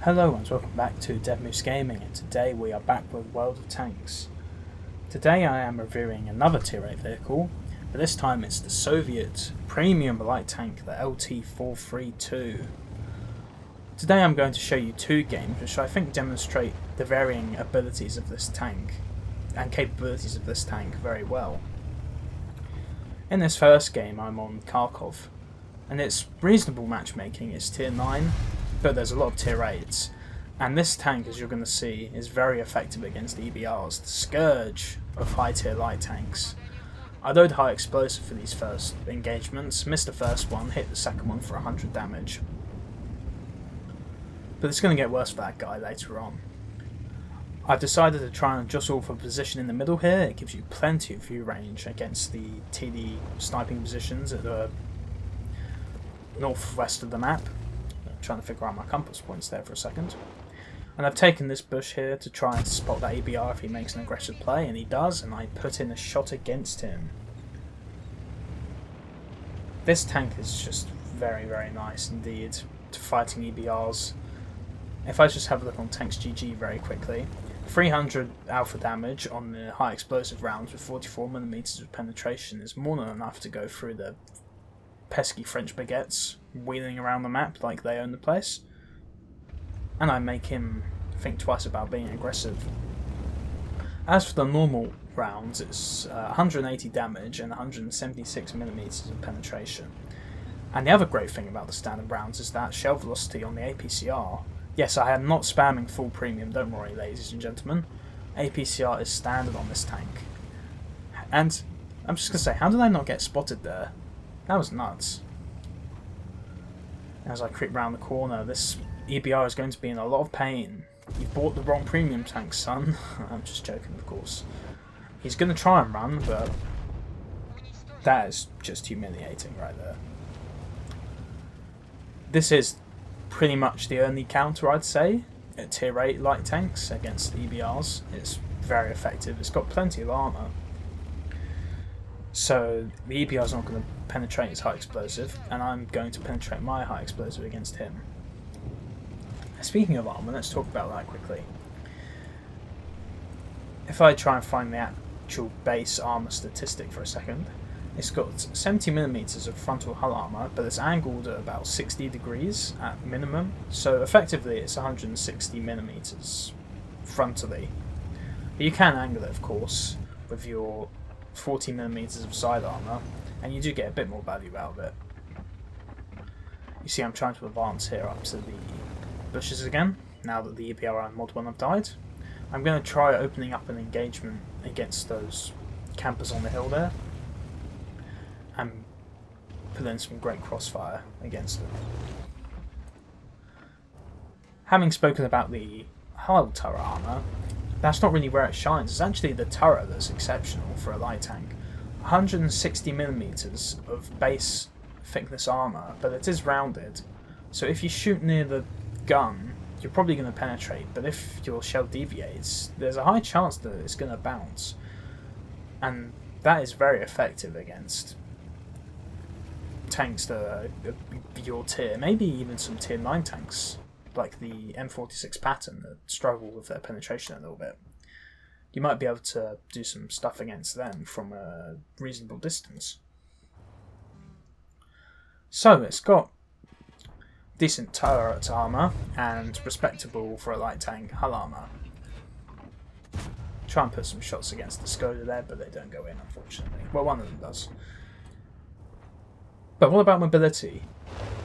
Hello and welcome back to deadmoosegaming, and today we are back with World of Tanks. Today I am reviewing another Tier 8 vehicle, but this time it's the Soviet premium light tank, the LT-432. Today I'm going to show you two games which I think demonstrate the varying abilities of this tank and capabilities of this tank very well. In this first game I'm on Kharkov, and it's reasonable matchmaking. It's tier 9, but there's a lot of tier 8s, and this tank, as you're going to see, is very effective against EBRs, the scourge of high tier light tanks. I load high explosive for these first engagements, missed the first one, hit the second one for 100 damage. But it's going to get worse for that guy later on. I've decided to try and jostle for a position in the middle here. It gives you plenty of view range against the TD sniping positions at the northwest of the map. I'm trying to figure out my compass points there for a second. And I've taken this bush here to try and spot that EBR if he makes an aggressive play, and he does, and I put in a shot against him. This tank is just very, very nice indeed to fighting EBRs. If I just have a look on Tanks GG very quickly, 300 alpha damage on the high explosive rounds with 44mm of penetration is more than enough to go through the pesky French baguettes wheeling around the map like they own the place, and I make him think twice about being aggressive. As for the normal rounds, it's 180 damage and 176mm of penetration. And the other great thing about the standard rounds is that shell velocity on the APCR. Yes, I am not spamming full premium, don't worry ladies and gentlemen. APCR is standard on this tank. And I'm just going to say, how did I not get spotted there? That was nuts. As I creep round the corner, this EBR is going to be in a lot of pain. You've bought the wrong premium tank, son. I'm just joking, of course. He's going to try and run, but that is just humiliating right there. This is pretty much the only counter, I'd say, at tier 8 light tanks against EBRs. It's very effective. It's got plenty of armour, so the EBR is not going to penetrate his high explosive, and I'm going to penetrate my high explosive against him. Speaking of armour, let's talk about that quickly. If I try and find the actual base armour statistic for a second, it's got 70mm of frontal hull armour, but it's angled at about 60 degrees at minimum, so effectively it's 160mm frontally. But you can angle it, of course, with your 40mm of side armour, and you do get a bit more value out of it. You see, I'm trying to advance here up to the bushes again, now that the EBR and Mod 1 have died. I'm going to try opening up an engagement against those campers on the hill there, and put in some great crossfire against them. Having spoken about the hull turret armour, that's not really where it shines. It's actually the turret that's exceptional for a light tank. 160mm of base thickness armour, but it is rounded, so if you shoot near the gun you're probably going to penetrate, but if your shell deviates there's a high chance that it's going to bounce, and that is very effective against tanks that are your tier, maybe even some tier 9 tanks like the M46 Patton that struggle with their penetration a little bit. You might be able to do some stuff against them from a reasonable distance. So it's got decent turret armour and respectable for a light tank hull armour. Try and put some shots against the Skoda there, but they don't go in, unfortunately. Well, one of them does. But what about mobility?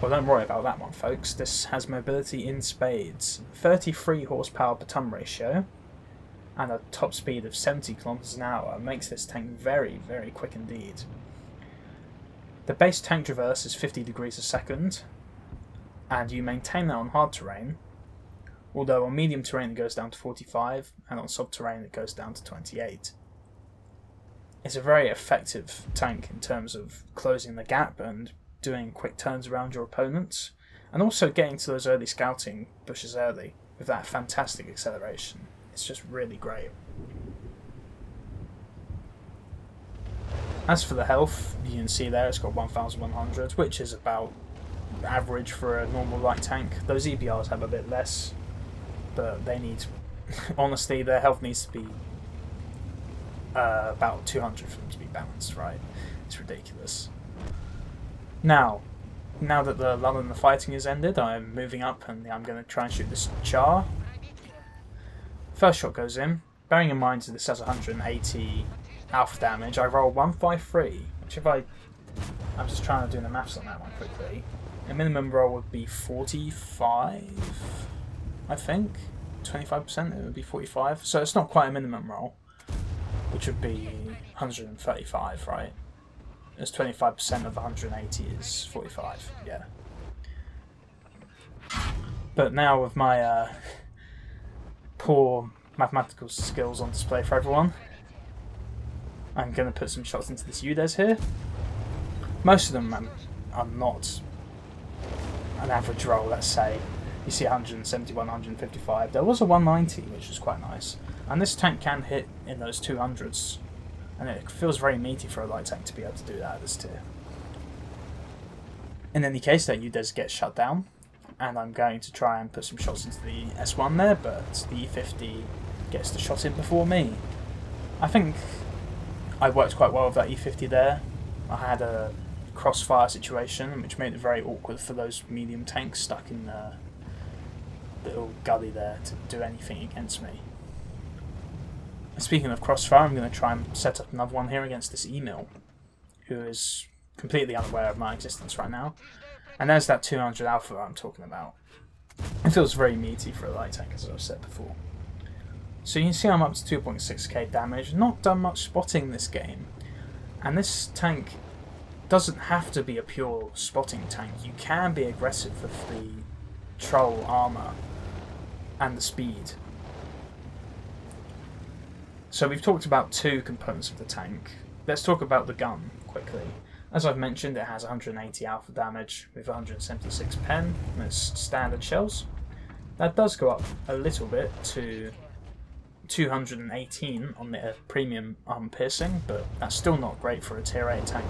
Well, don't worry about that one, folks. This has mobility in spades. 33 horsepower per ton ratio and a top speed of 70 km an hour makes this tank very, very quick indeed. The base tank traverse is 50 degrees a second, and you maintain that on hard terrain, although on medium terrain it goes down to 45, and on soft terrain it goes down to 28. It's a very effective tank in terms of closing the gap and doing quick turns around your opponents, and also getting to those early scouting bushes early with that fantastic acceleration. It's just really great. As for the health, you can see there it's got 1100, which is about average for a normal light tank. Those EBRs have a bit less, but they need, honestly, their health needs to be about 200 for them to be balanced, right? It's ridiculous. Now that the lull in the fighting has ended, I'm moving up and I'm going to try and shoot this char. First shot goes in. Bearing in mind that this has 180 alpha damage, I roll 153, which if I'm just trying to do the maths on that one quickly. A minimum roll would be 45, I think. 25%, it would be 45. So it's not quite a minimum roll, which would be 135, right? As 25% of 180 is 45, yeah. But now with my poor mathematical skills on display for everyone, I'm going to put some shots into this UDES here. Most of them are not an average roll, let's say. You see 171, 155. There was a 190, which was quite nice. And this tank can hit in those 200s. And it feels very meaty for a light tank to be able to do that at this tier. In any case, that UDES gets shut down. And I'm going to try and put some shots into the S1 there, but the E50 gets the shot in before me. I think I worked quite well with that E50 there. I had a crossfire situation, which made it very awkward for those medium tanks stuck in the little gully there to do anything against me. Speaking of crossfire, I'm going to try and set up another one here against this Emil, who is completely unaware of my existence right now. And there's that 200 alpha I'm talking about. It feels very meaty for a light tank, as I've said before. So you can see I'm up to 2.6k damage. Not done much spotting this game. And this tank doesn't have to be a pure spotting tank. You can be aggressive with the troll armor and the speed. So we've talked about two components of the tank. Let's talk about the gun quickly. As I've mentioned, it has 180 alpha damage with 176 pen and its standard shells. That does go up a little bit to 218 on the premium armor piercing, but that's still not great for a tier 8 tank.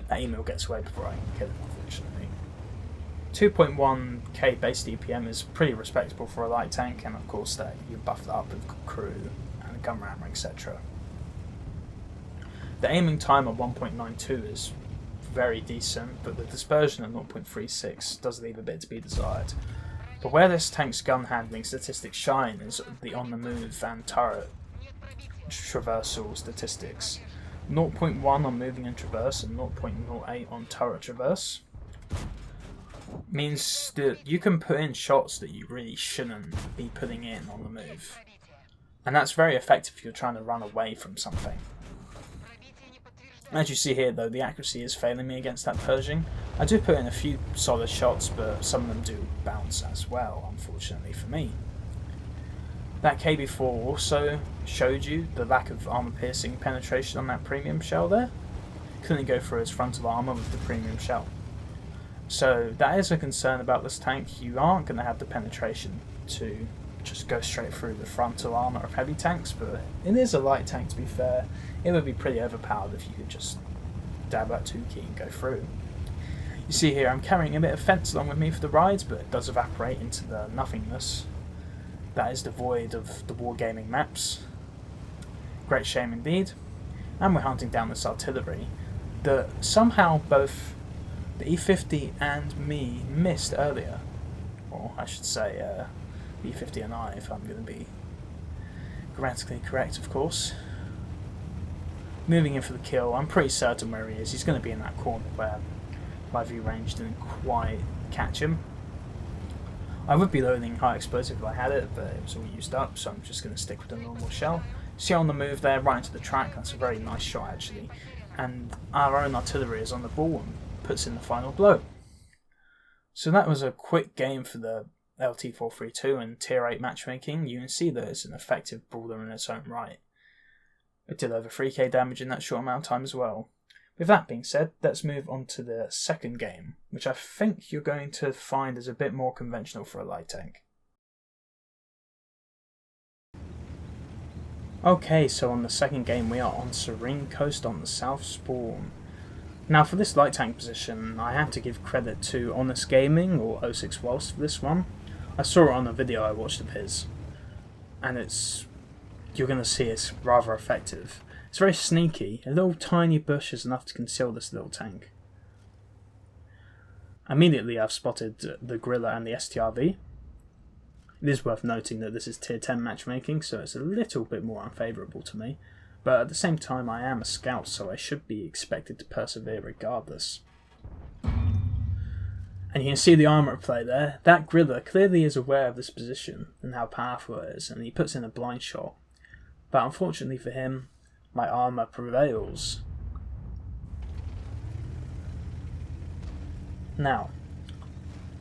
That Emil gets away before I can kill him, unfortunately. 2.1k base DPM is pretty respectable for a light tank, and of course that you buff that up with crew and gun rammer, etc. The aiming time of 1.92 is very decent, but the dispersion of 0.36 does leave a bit to be desired. But where this tank's gun handling statistics shine is the on the move and turret traversal statistics. 0.1 on moving and traverse and 0.08 on turret traverse means that you can put in shots that you really shouldn't be putting in on the move. And that's very effective if you're trying to run away from something. As you see here though, the accuracy is failing me against that Pershing. I do put in a few solid shots, but some of them do bounce as well, unfortunately for me. That KB4 also showed you the lack of armor piercing penetration on that premium shell there. Couldn't go through its frontal armor with the premium shell. So that is a concern about this tank. You aren't going to have the penetration to just go straight through the frontal armor of heavy tanks, but it is a light tank, to be fair. It would be pretty overpowered if you could just dab that 2 key and go through. You see here I'm carrying a bit of fence along with me for the rides, but it does evaporate into the nothingness that is devoid of the wargaming maps. Great shame indeed. And we're hunting down this artillery that somehow both the E50 and me missed earlier. Or I should say E50 and I, if I'm going to be grammatically correct, of course. Moving in for the kill, I'm pretty certain where he is. He's going to be in that corner where my view range didn't quite catch him. I would be loading high explosive if I had it, but it was all used up, so I'm just going to stick with the normal shell. See on the move there, right into the track. That's a very nice shot actually. And our own artillery is on the ball and puts in the final blow. So that was a quick game for the LT-432 and tier 8 matchmaking. You can see that it's an effective brawler in its own right. It did over 3k damage in that short amount of time as well. With that being said, let's move on to the second game, which I think you're going to find is a bit more conventional for a light tank. Okay, so on the second game we are on Serene Coast on the South Spawn. Now for this light tank position, I have to give credit to Honest Gaming, or 06 Waltz for this one. I saw it on a video I watched of his, and you're going to see it's rather effective. It's very sneaky. A little tiny bush is enough to conceal this little tank. Immediately I've spotted the Gorilla and the STRV. It is worth noting that this is tier 10 matchmaking, so it's a little bit more unfavourable to me, but at the same time I am a scout, so I should be expected to persevere regardless. And you can see the armour at play there. That Gorilla clearly is aware of this position and how powerful it is, and he puts in a blind shot. But unfortunately for him, my armour prevails. Now,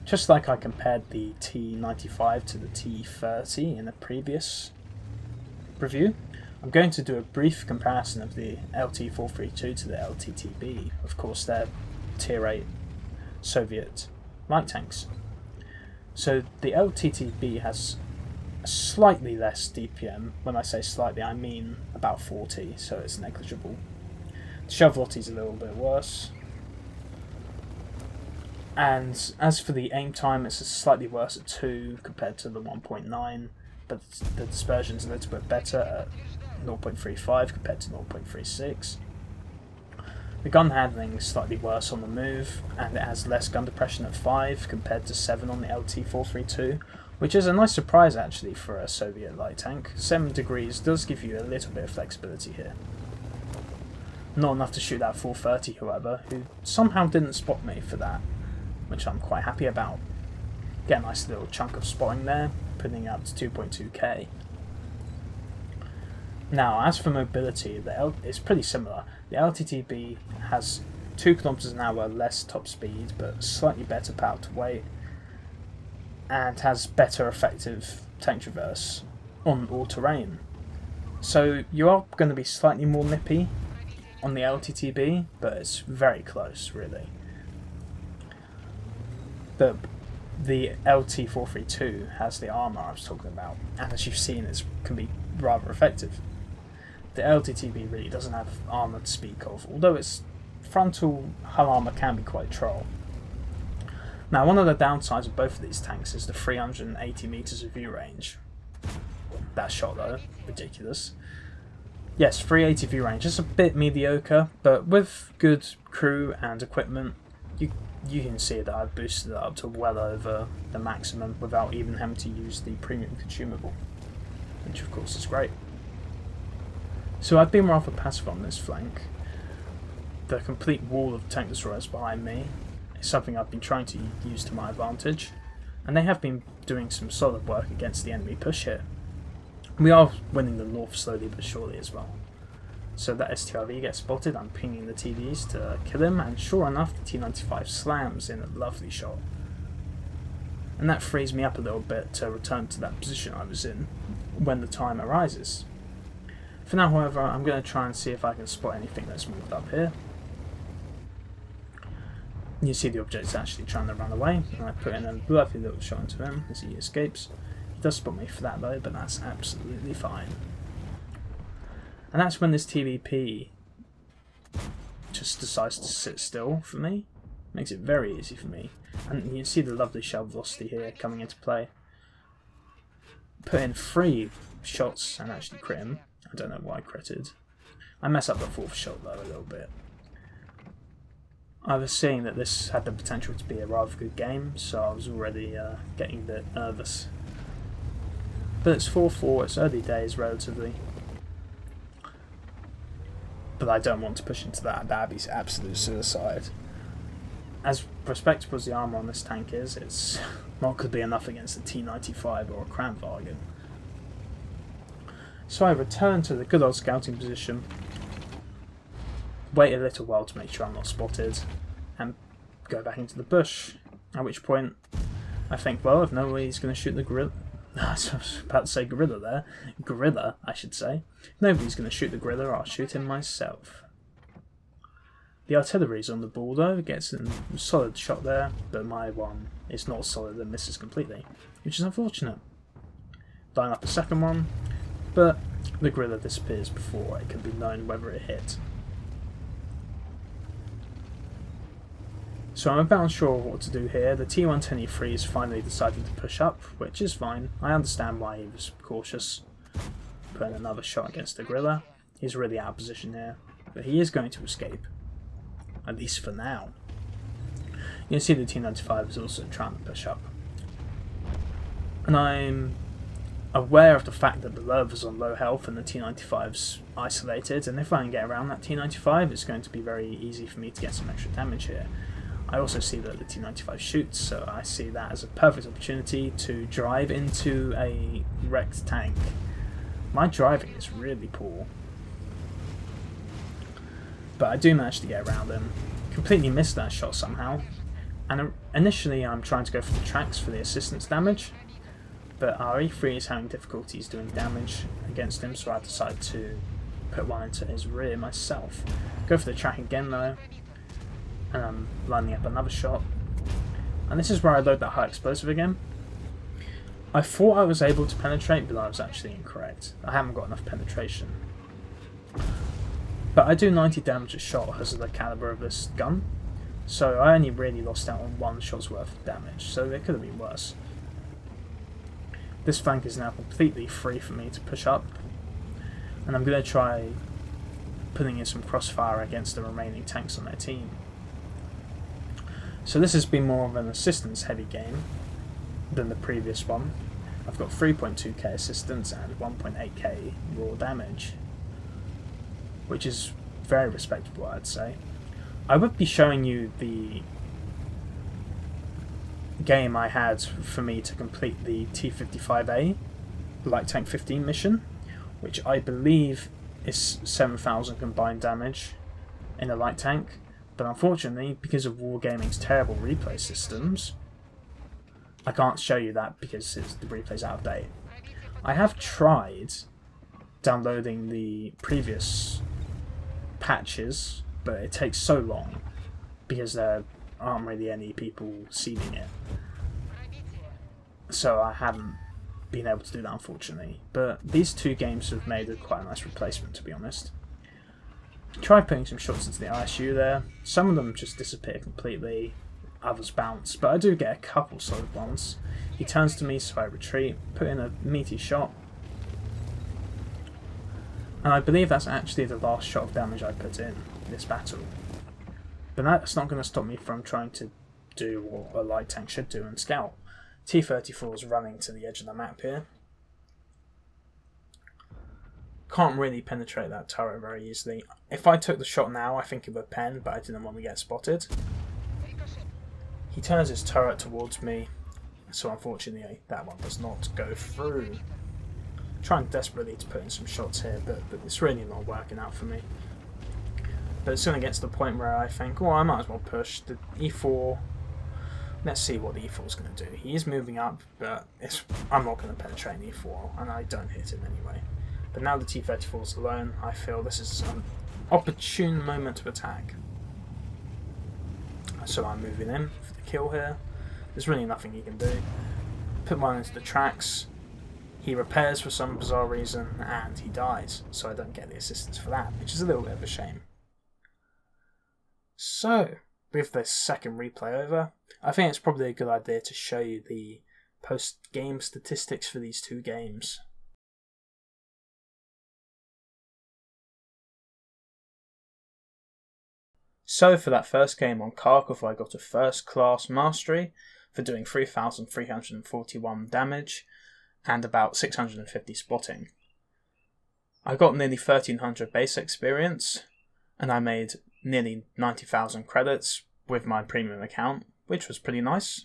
just like I compared the T95 to the T30 in a previous review, I'm going to do a brief comparison of the LT-432 to the LTTB. Of course, they're tier 8 Soviet light tanks. So the LTTB has slightly less DPM. When I say slightly, I mean about 40, so it's negligible. The Shelvlotti's a little bit worse. And as for the aim time, it's slightly worse at 2 compared to the 1.9, but the dispersion's a little bit better at 0.35 compared to 0.36. The gun handling is slightly worse on the move, and it has less gun depression at 5 compared to 7 on the LT-432, which is a nice surprise actually for a Soviet light tank. 7 degrees does give you a little bit of flexibility here. Not enough to shoot that 430, however, who somehow didn't spot me for that, which I'm quite happy about. Get a nice little chunk of spotting there, putting it up to 2.2k. Now, as for mobility, it's pretty similar. The LTTB has 2 km an hour less top speed, but slightly better power to weight, and has better effective tank traverse on all terrain. So you are going to be slightly more nippy on the LTTB, but it's very close, really. The LT-432 has the armour I was talking about, and as you've seen, it can be rather effective. The LTTB really doesn't have armour to speak of, although its frontal hull armour can be quite troll. Now, one of the downsides of both of these tanks is the 380 metres of view range. That shot though, ridiculous. Yes, 380 view range is a bit mediocre, but with good crew and equipment, you can see that I've boosted it up to well over the maximum without even having to use the premium consumable, which of course is great. So I've been rather passive on this flank. The complete wall of tank destroyers behind me is something I've been trying to use to my advantage, and they have been doing some solid work against the enemy push here. We are winning the north slowly but surely as well. So that STRV gets spotted, I'm pinging the TVs to kill him, and sure enough the T95 slams in a lovely shot. And that frees me up a little bit to return to that position I was in when the time arises. For now, however, I'm going to try and see if I can spot anything that's moved up here. You see the object's actually trying to run away, and I put in a lovely little shot into him as he escapes. He does spot me for that though, but that's absolutely fine. And that's when this TVP just decides to sit still for me. Makes it very easy for me. And you can see the lovely shell velocity here coming into play. Put in 3 shots and actually crit him. I don't know why I critted. I mess up the 4th shot though a little bit. I was seeing that this had the potential to be a rather good game, so I was already getting a bit nervous. But it's 4-4, it's early days relatively. But I don't want to push into that, that'd be absolute suicide. As respectable as the armour on this tank is, it's not going to be enough against a T95 or a Kramwagen. So I return to the good old scouting position, wait a little while to make sure I'm not spotted, and go back into the bush, at which point I think, well, if nobody's going to shoot the gorilla, I was about to say gorilla there, gorilla I should say, if nobody's going to shoot the gorilla, I'll shoot him myself. The artillery's on the ball though, gets a solid shot there, but my one is not solid and misses completely, which is unfortunate. Line up a second one, but the gorilla disappears before it can be known whether it hit. So I'm about unsure of what to do here. The T110E3 is finally deciding to push up, which is fine. I understand why he was cautious. Putting another shot against the gorilla. He's really out of position here, but he is going to escape. At least for now. You can see the T95 is also trying to push up. And I'm aware of the fact that the Love is on low health and the T95's isolated, and if I can get around that T95, it's going to be very easy for me to get some extra damage here. I also see that the T95 shoots, so I see that as a perfect opportunity to drive into a wrecked tank. My driving is really poor, but I do manage to get around him. Completely missed that shot somehow, and initially I'm trying to go for the tracks for the assistance damage, but our E3 is having difficulties doing damage against him, so I decide to put one into his rear myself. Go for the track again though, and I'm lining up another shot. And this is where I load that high explosive again. I thought I was able to penetrate, but I was actually incorrect. I haven't got enough penetration. But I do 90 damage a shot because of the caliber of this gun, so I only really lost out on one shot's worth of damage, so it could have been worse. This flank is now completely free for me to push up, and I'm going to try putting in some crossfire against the remaining tanks on their team. So this has been more of an assistance heavy game than the previous one. I've got 3.2k assistance and 1.8k raw damage, which is very respectable, I'd say. I would be showing you the game I had for me to complete the T55A Light Tank 15 mission, which I believe is 7,000 combined damage in a light tank, but unfortunately, because of Wargaming's terrible replay systems, I can't show you that because the replay's out of date. I have tried downloading the previous patches, but it takes so long because there aren't really any people seeding it. So I haven't been able to do that, unfortunately. But these two games have made quite a nice replacement, to be honest. Try putting some shots into the ISU there. Some of them just disappear completely, others bounce, but I do get a couple solid ones. He turns to me, so I retreat, put in a meaty shot, and I believe that's actually the last shot of damage I put in this battle. But that's not going to stop me from trying to do what a light tank should do and scout. T-34 is running to the edge of the map here. Can't really penetrate that turret very easily. If I took the shot now, I think it would pen, but I didn't want to get spotted. He turns his turret towards me, so unfortunately that one does not go through. Trying desperately to put in some shots here, but it's really not working out for me. But it's going to get to the point where I think, oh, I might as well push the E4. Let's see what the E4 is going to do. He is moving up, but I'm not going to penetrate an E4, and I don't hit him anyway. But now the T-34 is alone, I feel this is an opportune moment to attack. So I'm moving in for the kill here. There's really nothing he can do. Put one into the tracks. He repairs for some bizarre reason, and he dies. So I don't get the assistance for that, which is a little bit of a shame. So, with this second replay over, I think it's probably a good idea to show you the post-game statistics for these two games. So for that first game on Kharkov, I got a first class mastery for doing 3,341 damage and about 650 spotting. I got nearly 1,300 base experience, and I made nearly 90,000 credits with my premium account, which was pretty nice.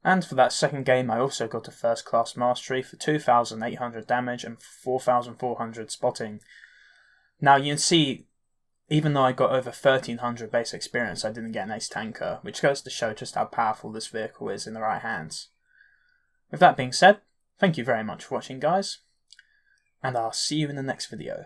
And for that second game, I also got a first class mastery for 2,800 damage and 4,400 spotting. Now you can see, even though I got over 1,300 base experience, I didn't get an ace tanker, which goes to show just how powerful this vehicle is in the right hands. With that being said, thank you very much for watching, guys, and I'll see you in the next video.